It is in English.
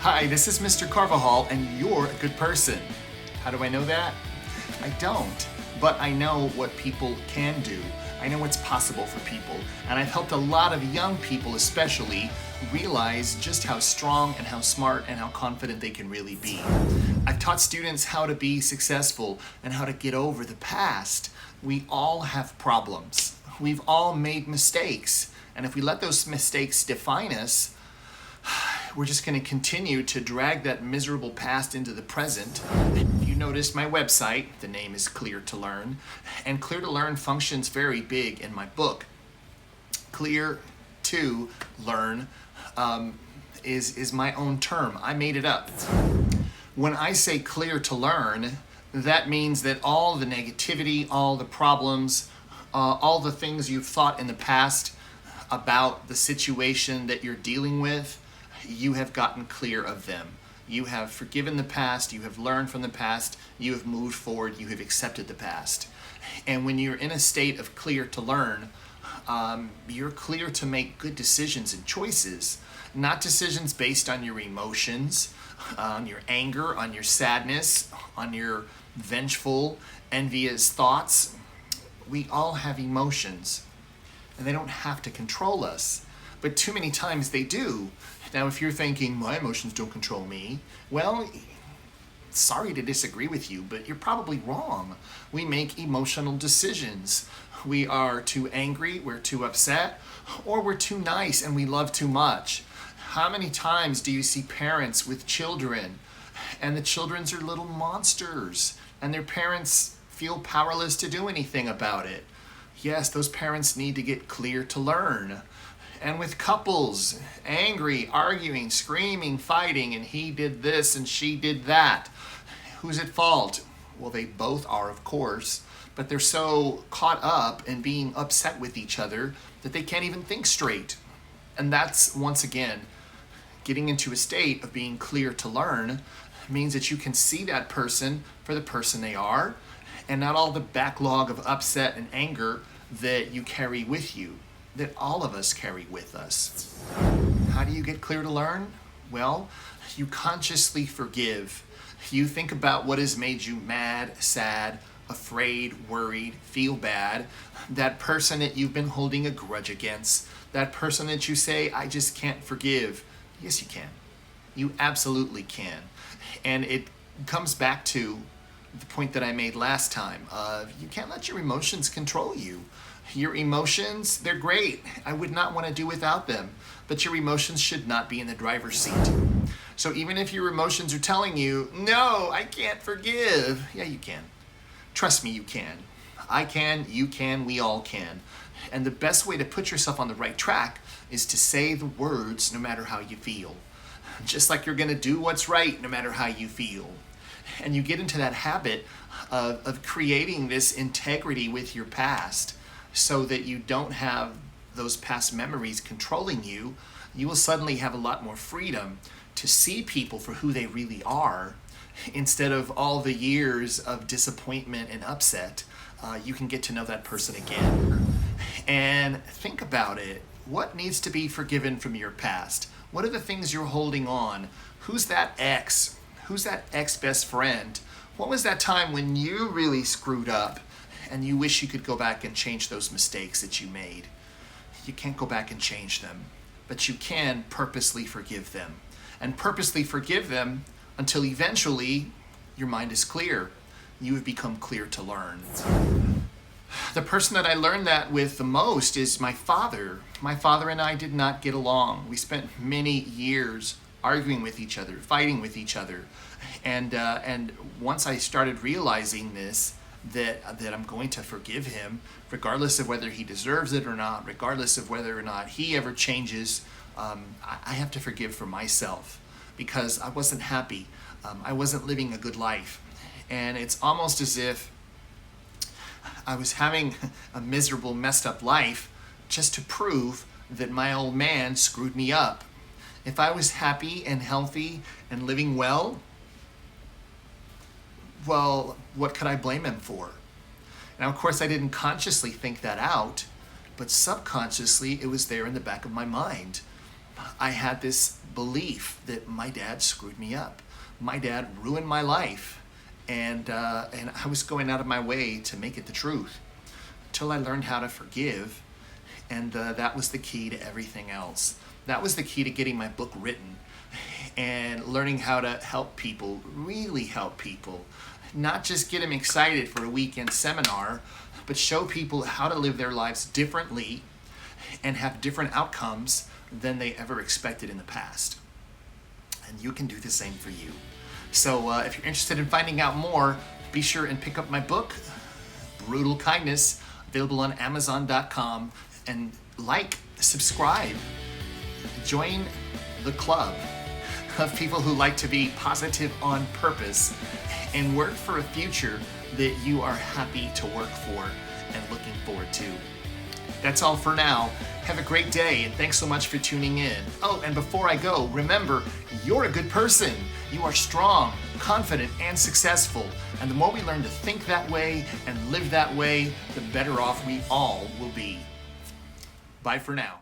Hi, this is Mr. Carvajal, and you're a good person. How do I know that? I don't, but I know what people can do. I know what's possible for people, and I've helped a lot of young people especially realize just how strong and how smart and how confident they can really be. I've taught students how to be successful and how to get over the past. We all have problems. We've all made mistakes, and if we let those mistakes define us, we're just going to continue to drag that miserable past into the present. If you notice my website, the name is Clear2Learn, and Clear2Learn functions very big in my book. Clear2Learn is my own term. I made it up. When I say clear to learn, that means that all the negativity, all the problems, all the things you've thought in the past about the situation that you're dealing with, you have gotten clear of them. You have forgiven the past, you have learned from the past, you have moved forward, you have accepted the past. And when you're in a state of clear to learn, you're clear to make good decisions and choices, not decisions based on your emotions, on your anger, on your sadness, on your vengeful, envious thoughts. We all have emotions, and they don't have to control us. But too many times they do. Now, if you're thinking, my emotions don't control me, well, sorry to disagree with you, but you're probably wrong. We make emotional decisions. We are too angry, we're too upset, or we're too nice and we love too much. How many times do you see parents with children, and the children's are little monsters, and their parents feel powerless to do anything about it? Yes, those parents need to get clear to learn. And with couples, angry, arguing, screaming, fighting, and he did this and she did that. Who's at fault? Well, they both are, of course, but they're so caught up in being upset with each other that they can't even think straight. And that's, once again, getting into a state of being clear to learn means that you can see that person for the person they are and not all the backlog of upset and anger that you carry with you, that all of us carry with us. How do you get clear to learn? Well, you consciously forgive. You think about what has made you mad, sad, afraid, worried, feel bad, that person that you've been holding a grudge against, that person that you say, I just can't forgive. Yes, you can. You absolutely can. And it comes back to the point that I made last time of you can't let your emotions control you. Your emotions, they're great. I would not want to do without them, but your emotions should not be in the driver's seat. So even if your emotions are telling you, no, I can't forgive, yeah, you can. Trust me, you can. I can, you can, we all can. And the best way to put yourself on the right track is to say the words no matter how you feel. Just like you're going to do what's right no matter how you feel. And you get into that habit of creating this integrity with your past so that you don't have those past memories controlling you. You will suddenly have a lot more freedom to see people for who they really are instead of all the years of disappointment and upset. You can get to know that person again. And think about it. What needs to be forgiven from your past? What are the things you're holding on? Who's that ex? Who's that ex-best friend? What was that time when you really screwed up and you wish you could go back and change those mistakes that you made? You can't go back and change them, but you can purposely forgive them. And purposely forgive them until eventually your mind is clear. You have become clear to learn. The person that I learned that with the most is my father. My father and I did not get along. We spent many years arguing with each other, fighting with each other. And once I started realizing this, that I'm going to forgive him, regardless of whether he deserves it or not, regardless of whether or not he ever changes, I have to forgive for myself because I wasn't happy. I wasn't living a good life. And it's almost as if I was having a miserable, messed up life just to prove that my old man screwed me up. If I was happy and healthy and living well, what could I blame him for? Now, of course, I didn't consciously think that out, but subconsciously it was there in the back of my mind. I had this belief that my dad screwed me up. My dad ruined my life, and I was going out of my way to make it the truth until I learned how to forgive, and that was the key to everything else. That was the key to getting my book written and learning how to help people, really help people, not just get them excited for a weekend seminar, but show people how to live their lives differently and have different outcomes than they ever expected in the past. And you can do the same for you. So if you're interested in finding out more, be sure and pick up my book, Brutal Kindness, available on Amazon.com, and subscribe, join the club of people who like to be positive on purpose and work for a future that you are happy to work for and looking forward to. That's all for now. Have a great day, and thanks so much for tuning in. Oh, and before I go, remember, you're a good person. You are strong, confident, and successful. And the more we learn to think that way and live that way, the better off we all will be. Bye for now.